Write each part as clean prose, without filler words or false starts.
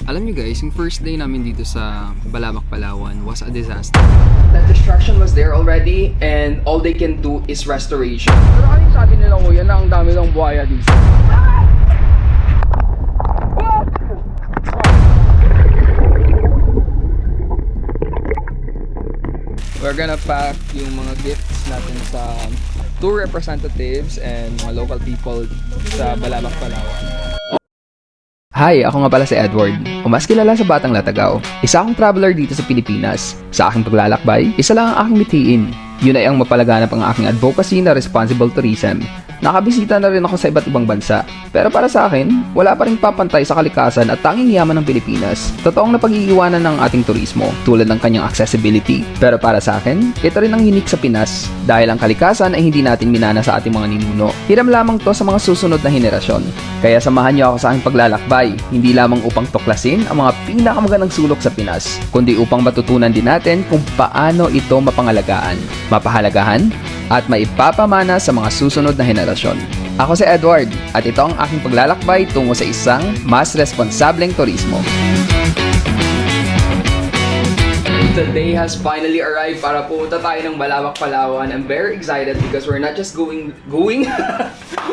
Alam niyo guys, yung first day namin dito sa Balabac, Palawan was a disaster. That destruction was there already and all they can do is restoration. Pero ano yung sabi nila kuya na ang dami ng buhaya dito? We're gonna pack yung mga gifts natin sa tour representatives and mga local people sa Balabac, Palawan. Hi, ako nga pala si Edward, o mas kilala sa Batang Latagaw. Isa akong traveler dito sa Pilipinas. Sa aking paglalakbay, isa lang ang aking mithiin. Yun ay ang mapalaganap ang aking advocacy na responsible tourism. Nakabisita na rin ako sa iba't ibang bansa. Pero para sa akin, wala pa rin papantay sa kalikasan at tanging yaman ng Pilipinas. Totoong napag-iiwanan ng ating turismo, tulad ng kanyang accessibility. Pero para sa akin, ito rin ang unique sa Pinas. Dahil ang kalikasan ay hindi natin minana sa ating mga ninuno. Hiram lamang to sa mga susunod na henerasyon. Kaya samahan niyo ako sa aking paglalakbay, hindi lamang upang tuklasin ang mga pinakamagandang sulok sa Pinas, kundi upang matutunan din natin kung paano ito mapangalagaan, mapahalagahan, at maipapamana sa mga susunod na henerasyon. Ako si Edward, at ito ang aking paglalakbay tungo sa isang mas responsableng turismo. The day has finally arrived para pumunta tayo ng Balabac, Palawan. I'm very excited because we're not just going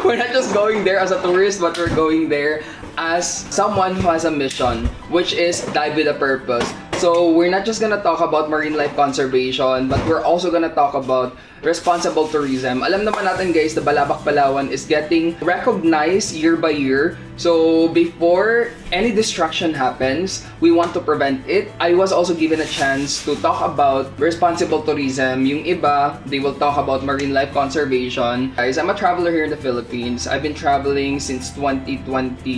we're not just going there as a tourist, but we're going there as someone who has a mission, which is dive with a purpose. So we're not just gonna talk about marine life conservation, but we're also gonna talk about responsible tourism. Alam naman natin guys, the Balabac, Palawan is getting recognized year by year. So before any destruction happens, we want to prevent it. I was also given a chance to talk about responsible tourism. Yung iba, they will talk about marine life conservation. Guys, I'm a traveler here in the Philippines. I've been traveling since 2021.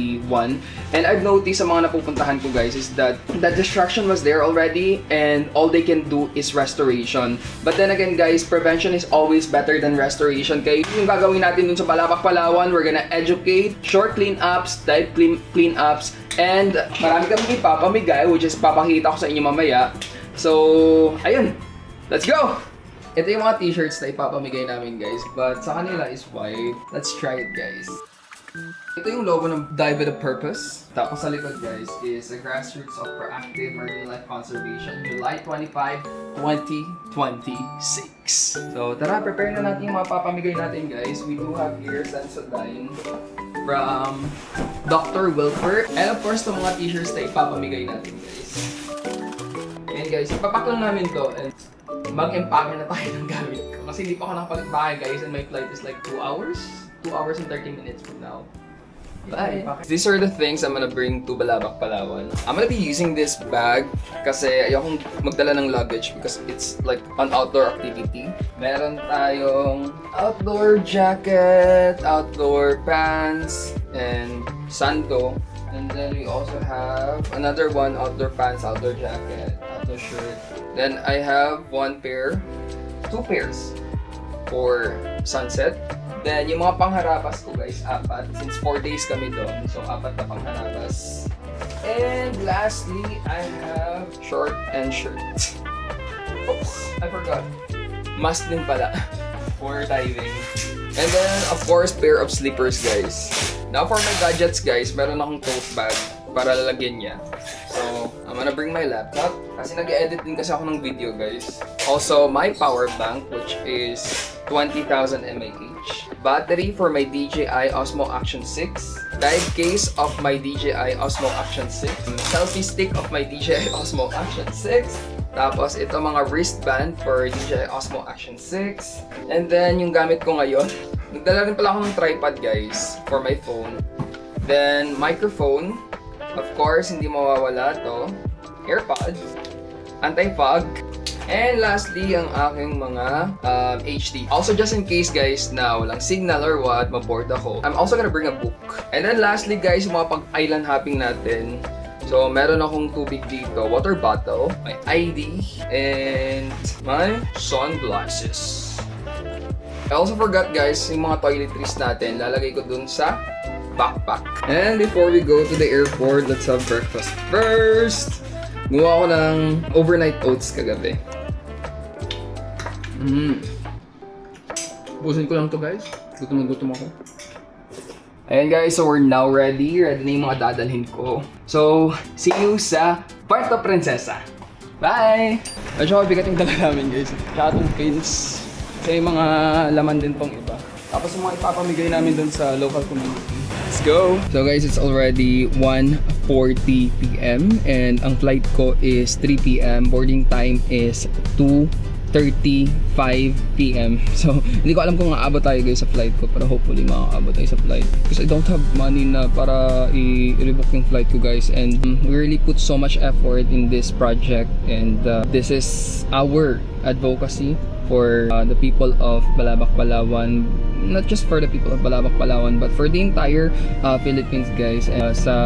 And I've noticed sa mga napupuntahan ko guys is that the destruction was there already and all they can do is restoration. But then again guys, prevention is always better than restoration. Kaya yung gagawin natin dun sa Balabac, Palawan, we're gonna educate, short cleanups, dive cleanups, and marami kami ipapamigay, which is papakita ko sa inyo mamaya. So, ayun, let's go! Ito yung mga t-shirts na ipapamigay namin guys, but sa kanila is white. Let's try it guys. Ito yung logo ng Dive with a Purpose. Tapos sa likod guys is the Grassroots of Proactive Marine Life Conservation, July 25, 2026. So tara, prepare na natin yung mga papamigay natin guys. We do have here Sensodyne from Dr. Wilfer. And of course, itong mga t-shirts na ipapamigay natin guys. And guys, ipapak lang namin to and mag-empake na tayo ng gamit ko. Kasi hindi pa ako nakapag-empake guys and my flight is like 2 hours. 2 hours and 30 minutes from now. Bye! These are the things I'm gonna bring to Balabac, Palawan. I'm gonna be using this bag kasi ayokong magdala ng luggage because it's like an outdoor activity. Meron tayong outdoor jacket, outdoor pants, and sando. And then we also have another one, outdoor pants, outdoor jacket, outdoor shirt. Then I have two pairs for sunset. Then, yung mga pangharapas ko guys, 4. Since 4 days kami doon, so 4 na pangharapas. And lastly, I have short and shirt. Oops, I forgot. Mask din pala for diving. And then, of course, pair of slippers guys. Now for my gadgets guys, meron akong tote bag para lalagyan niya. So, I'm gonna bring my laptop kasi nag-edit din kasi ako ng video guys. Also, my power bank which is 20,000 mAh. Battery for my DJI Osmo Action 6. Dive case of my DJI Osmo Action 6. Selfie stick of my DJI Osmo Action 6. Tapos ito mga wristband for DJI Osmo Action 6. And then yung gamit ko ngayon, nagdala rin pala ako ng tripod guys for my phone. Then microphone. Of course, hindi mawawala to. AirPods. Anti-fog. And lastly, ang aking mga HD. Also, just in case guys na walang signal or what, maboard ako, I'm also gonna bring a book. And then lastly guys, yung mga pag-island hopping natin. So, meron akong tubig dito, water bottle, my ID, and my sunglasses. I also forgot guys, yung mga toiletries natin, lalagay ko dun sa backpack. And before we go to the airport, let's have breakfast first. Gumawa ako ng overnight oats kagabi. Busin ko lang to guys. Gutom ako. Ayan guys, so we're now ready. Ready na yung mga dadalhin ko. So, see you sa Puerto Princesa. Bye! Medyo mabigat yung dala namin guys. Tsaka itong pins. Kasi yung mga laman din tong iba. Tapos yung mga ipapamigay namin dun sa local community. Let's go! So guys, it's already 1:40 p.m. and ang flight ko is 3 p.m. Boarding time is 2:35 p.m. So, hindi ko alam kung aabot tayo guys sa flight ko, pero hopefully makakaabot tayo sa flight. Because I don't have money na para i-rebook yung flight ko guys, and we really put so much effort in this project, and this is our advocacy for the people of Balabac, Palawan. Not just for the people of Balabac, Palawan, but for the entire Philippines guys, sa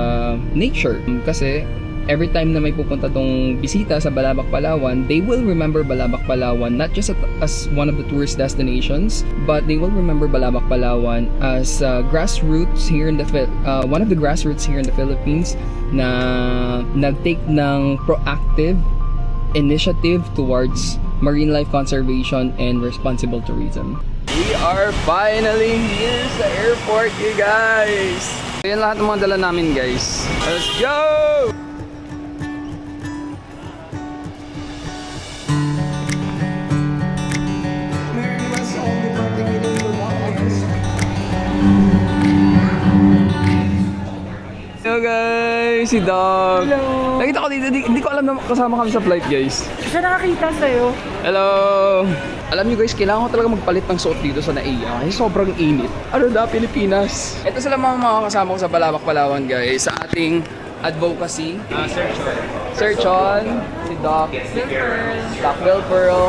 nature. Kasi every time na may pupunta tong bisita sa Balabac, Palawan, they will remember Balabac, Palawan not just as one of the tourist destinations, but they will remember Balabac, Palawan as grassroots here in the one of the grassroots here in the Philippines na nag-take ng proactive initiative towards marine life conservation and responsible tourism. We are finally here sa airport, you guys! Ayan lahat ng mga dala namin guys. Let's go! Hello guys, si Doc. Hello. Nakita ko dito, hindi ko alam na kasama kami sa flight guys. Saan nakakita sa'yo? Hello. Alam nyo guys, kailangan ko talaga magpalit ng suot dito sa NAIA kasi sobrang init. Ano na, Pilipinas? Ito sila mga kasama ko sa Balabac, Palawan guys, sa ating advocacy. Sir Chon. Sir Chon, si Doc. Doc Wilpearl.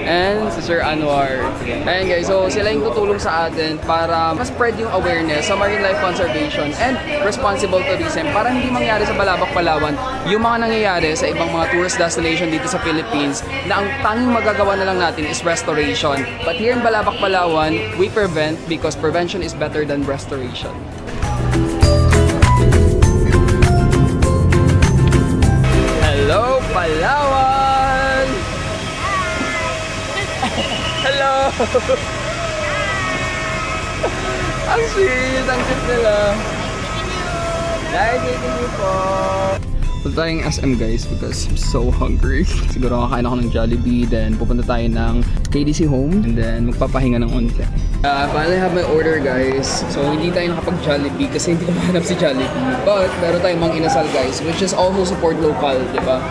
And si Sir Anwar. Ayan guys, so sila yung tutulong sa atin para ma-spread yung awareness sa marine life conservation and responsible tourism para hindi mangyari sa Balabac, Palawan yung mga nangyayari sa ibang mga tourist destination dito sa Philippines na ang tanging magagawa na lang natin is restoration. But here in Balabac, Palawan, we prevent because prevention is better than restoration. Hello, Palawan! Hello! Ang sweet! Ang cute nila! Nice meeting you po! Punta tayong SM guys because I'm so hungry. Siguro kakain ako ng Jollibee, then pupunta tayo ng KDC Home, and then magpapahinga ng onte. Finally have my order guys. So hindi tayo nakapag-Jollibee kasi hindi ko mahanap si Jollibee. But meron tayong mga inasal guys, which is also support local, di ba?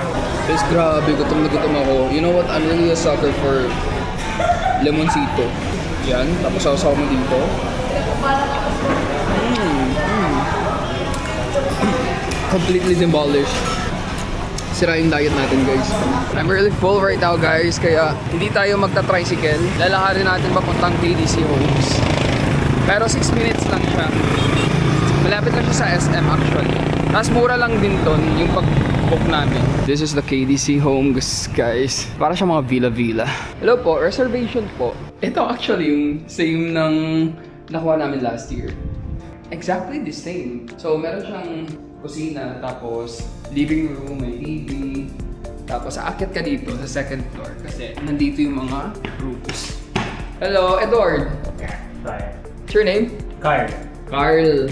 Guys, grabe, gutom na gutom ako. You know what? I'm really a sucker for lemoncito. Yan, tapos sausaw mo dito. Completely demolished. Sira yung diet natin guys. I'm really full right now guys, kaya hindi tayo magta-tricycle. Lalakarin natin papuntang KDC Homes. Pero 6 minutes lang siya. Malapit lang siya sa SM actually. Tapos mura lang din ton yung pag-book namin. This is the KDC Homes guys. Para siya mga villa-villa. Hello po, reservation po. Ito actually yung same ng nakuha namin last year. Exactly the same. So meron siyang kusina, tapos living room, may TV. Tapos aakyat ka dito sa second floor kasi nandito yung mga rooms. Hello, Edward. Bye. What's your name? Carl. Carl.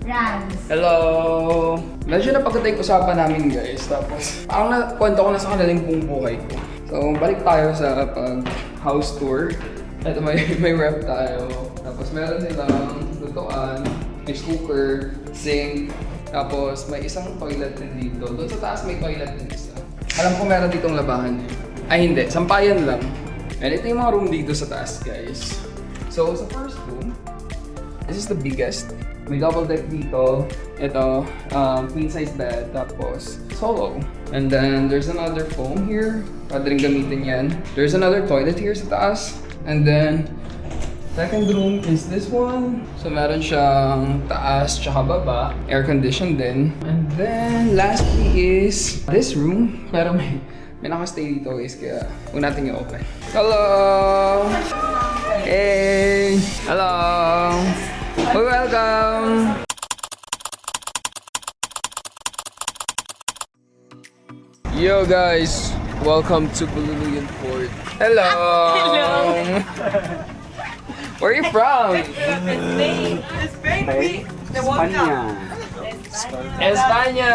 Rans. Hello. Medyo napagkata yung usapan namin guys. Tapos ang nakwento ko na sa kanilang buong buhay ko. So balik tayo sa house tour. Ito may rep tayo. Tapos meron silang lutuan, may cooker, sink. Tapos may isang toilet din dito. Doon sa taas may toilet din isa. Alam ko meron ditong labahan eh. Ay hindi, sampayan lang. And ito yung mga room dito sa taas guys. So sa first room, this is the biggest. May double deck dito. Ito, queen size bed. Tapos solo. And then there's another foam here. Pwede rin gamitin yan. There's another toilet here sa taas. And then second room is this one. So meron siyang taas tsaka baba. Air conditioned din. And then lastly is this room. Pero may naka-stay dito guys kaya huwag natin i-open. Hello! Hey! Hello! Welcome! Yo guys! Welcome to Bululuyan Port. Hello! Hello! Where are you from? Espanya.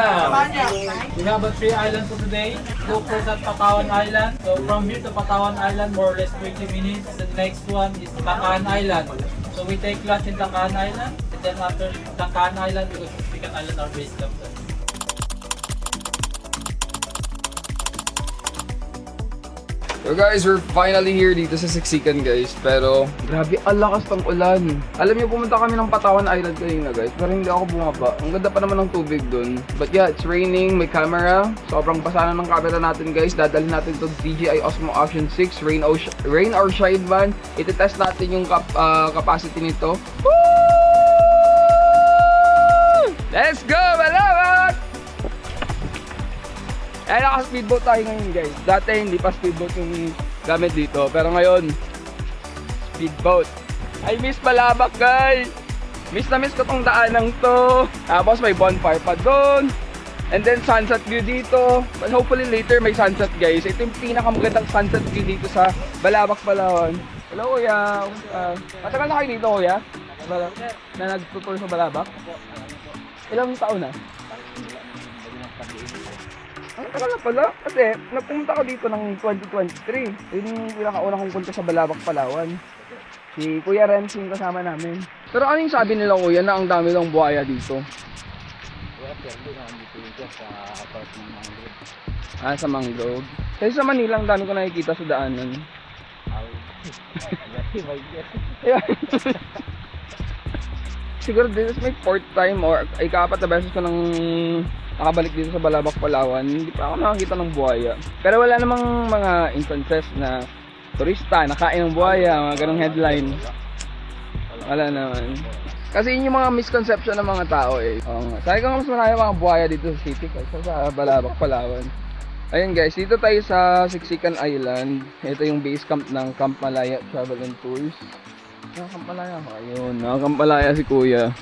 We have 3 islands for today. Go first at Patawan Island. So from here to Patawan Island, more or less 20 minutes. The next one is Takaan Island. So we take lunch in Takaan Island. And then after Takaan Island, we go to Siksikan Island, our base camp. So guys, we're finally here dito sa Siksikan guys. Pero grabe, ang lakas ng ulan. Alam niyo, pumunta kami ng Patawan Island kanina guys. Pero hindi ako bumaba. Ang ganda pa naman ng tubig dun. But yeah, it's raining. May camera. Sobrang basa na ng camera natin guys. Dadalhin natin to DJI Osmo Action 6 Rain or Shine Van. Iti-test natin yung capacity nito. Woo! Let's go, malawak! Eh, naka-speedboat tayo ngayon guys. Dati hindi pa speedboat yung gamit dito. Pero ngayon, speedboat. I miss Balabac guys! Miss na miss ko tong daanang to. Tapos may bonfire pa doon. And then sunset view dito. But hopefully later may sunset guys. Ito yung pinakamagandang sunset view dito sa Balabac, Palawan. Hello kuya! Matagal na kayo dito kuya? Na nag-tour sa Balabac? Ilang taon na? Ang tagal na pala. Kasi napunta ko dito ng 2023. Yun yung pinakauna kong punta sa Balabac, Palawan. Si Kuya Renz yung kasama namin. Pero ano yung sabi nila kuya na ang dami ng buhaya dito? Ah, sa mangrove. Kasi sa Manila ang dami ko nakikita sa daanan. Siguro this is my 4th time or ika-4 na beses ko nang nakabalik dito sa Balabac, Palawan. Hindi pa ako nakakita ng buhaya. Pero wala namang mga instances na turista, nakain ng buhaya, mga ganong headline. Wala naman. Kasi yun yung mga misconception ng mga tao eh. Sabi ko nga mas marami mga buhaya dito sa city kasi sa Balabac, Palawan. Ayun guys, dito tayo sa Siksikan Island. Ito yung base camp ng Camp Malaya Travel and Tours. Camp Malaya ako. Ayun, Camp Malaya si Kuya.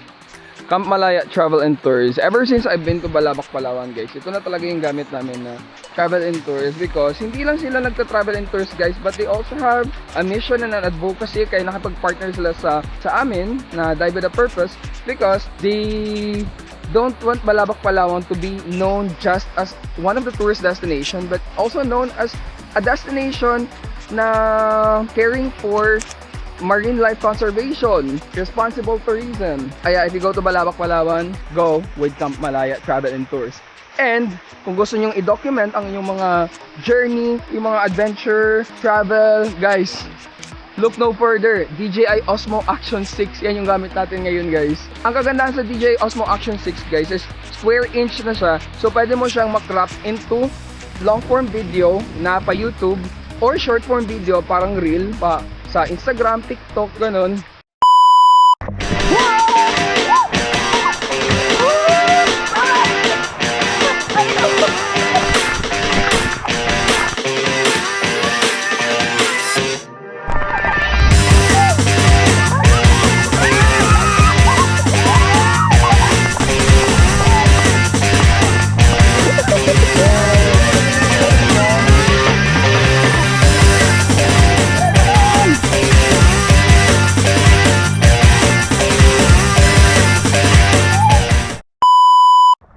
Camp Malaya Travel and Tours. Ever since I've been to Balabac, Palawan guys, ito na talaga yung gamit namin na travel and tours because hindi lang sila nagta-travel and tours guys, but they also have a mission and an advocacy kaya nakipag-partner sila sa amin na Die with a Purpose because they don't want Balabac, Palawan to be known just as one of the tourist destination but also known as a destination na caring for marine life conservation, responsible tourism. Kaya if you go to Balabac, Palawan, go with Camp Malaya Travel and Tours. And kung gusto nyong i-document ang inyong mga journey, yung mga adventure, travel, guys, look no further. DJI Osmo Action 6, yan yung gamit natin ngayon guys. Ang kagandahan sa DJI Osmo Action 6 guys is square inch na siya. So pwede mo siyang makrop into long form video na pa YouTube or short form video parang reel pa sa Instagram, TikTok, ganun.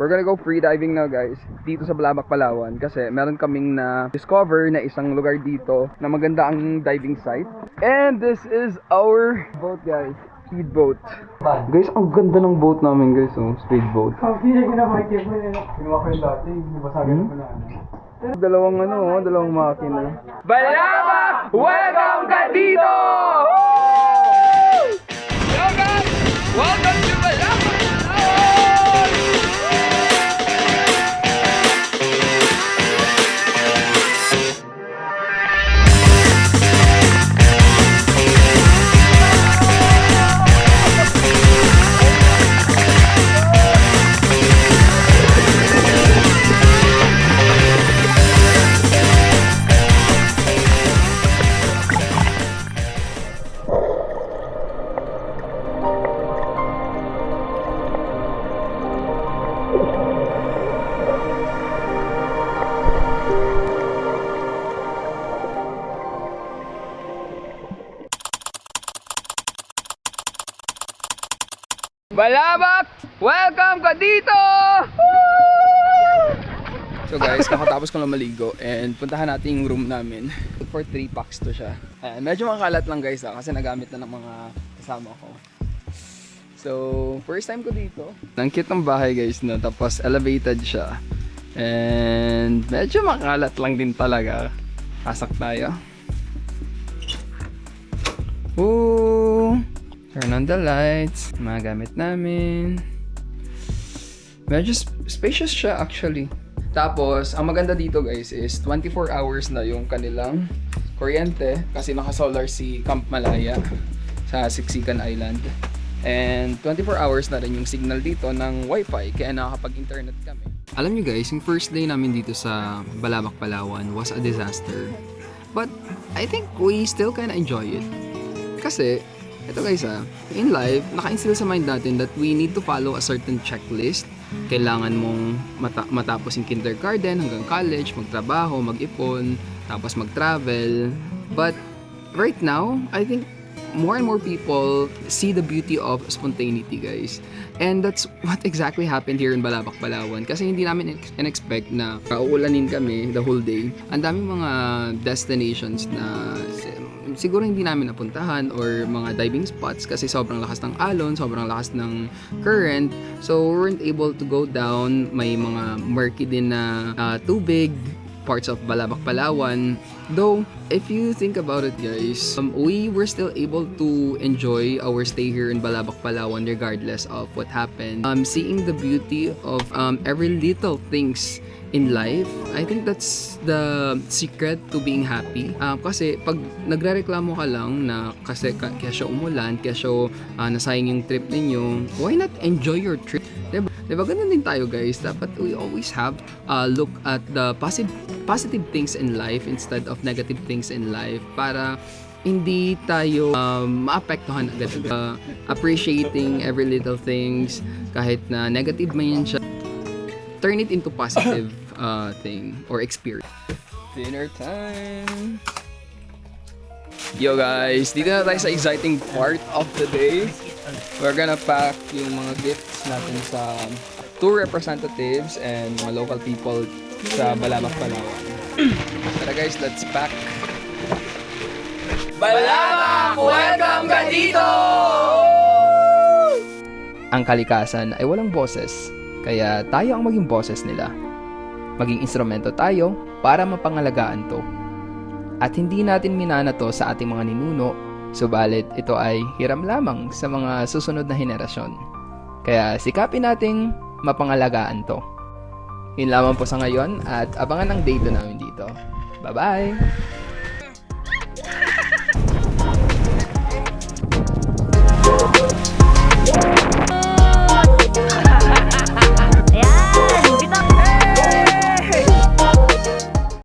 We're gonna go free diving now guys dito sa Balabac, Palawan kasi meron kaming na discover na isang lugar dito na maganda ang diving site. And this is our boat guys, speedboat. Guys, ang ganda ng boat namin guys, speedboat. Kinuha ko yung dati, basagan ko na dalawang makina. Balabac! Welcome ka dito! Hello guys! Welcome to Balabac! Balabak! Welcome ka dito! So guys, kakatapos ko lang maligo and puntahan natin yung room namin. For 3 packs to siya. Ayan, medyo makalat lang guys kasi nagamit na ng mga kasama ko. So, first time ko dito. Ang cute ng bahay guys no, tapos elevated siya. And medyo makalat lang din talaga. Pasok tayo. Ooh! Turn on the lights. Mga gamit namin. Medyo spacious siya actually. Tapos, ang maganda dito guys is 24 hours na yung kanilang kuryente kasi naka-solar si Camp Malaya sa Siksikan Island. And 24 hours na rin yung signal dito ng wifi kaya nakakapag-internet kami. Alam nyo guys, yung first day namin dito sa Balabac, Palawan was a disaster. But I think we still kinda enjoy it. Kasi, ito guys in life, naka-instill sa mind natin that we need to follow a certain checklist. Kailangan mong matapos yung kindergarten hanggang college, magtrabaho, mag-ipon, tapos mag-travel. But right now, I think more and more people see the beauty of spontaneity, guys. And that's what exactly happened here in Balabac, Palawan. Kasi hindi namin in-expect na uulanin kami the whole day. Ang daming mga destinations na siguro hindi namin napuntahan or mga diving spots kasi sobrang lakas ng alon, sobrang lakas ng current. So, we weren't able to go down. May mga murky din na tubig, parts of Balabac, Palawan. Though, if you think about it guys, we were still able to enjoy our stay here in Balabac, Palawan regardless of what happened. Seeing the beauty of every little things in life, I think that's the secret to being happy. Kasi pag nagrereklamo ka lang na kasi kesyo umulan, kesyo nasayang yung trip ninyo, why not enjoy your trip? Diba ganun din tayo guys, dapat we always have look at the positive things in life instead of negative things in life para hindi tayo maapektuhan agad. Appreciating every little things, kahit na negative man yan siya, turn it into positive thing or experience. Dinner time! Yo guys, dito na tayo sa exciting part of the day. We're gonna pack yung mga gifts natin sa tour representatives and mga local people sa Balabac, Palawan. Tara guys, let's pack! Balabac! Welcome ka dito! Ang kalikasan ay walang boses, kaya tayo ang maging boses nila. Maging instrumento tayo para mapangalagaan to. At hindi natin minana to sa ating mga ninuno, subalit ito ay hiram lamang sa mga susunod na henerasyon. Kaya sikapin nating mapangalagaan to. Yun lamang po sa ngayon at abangan ang date namin dito. Bye-bye!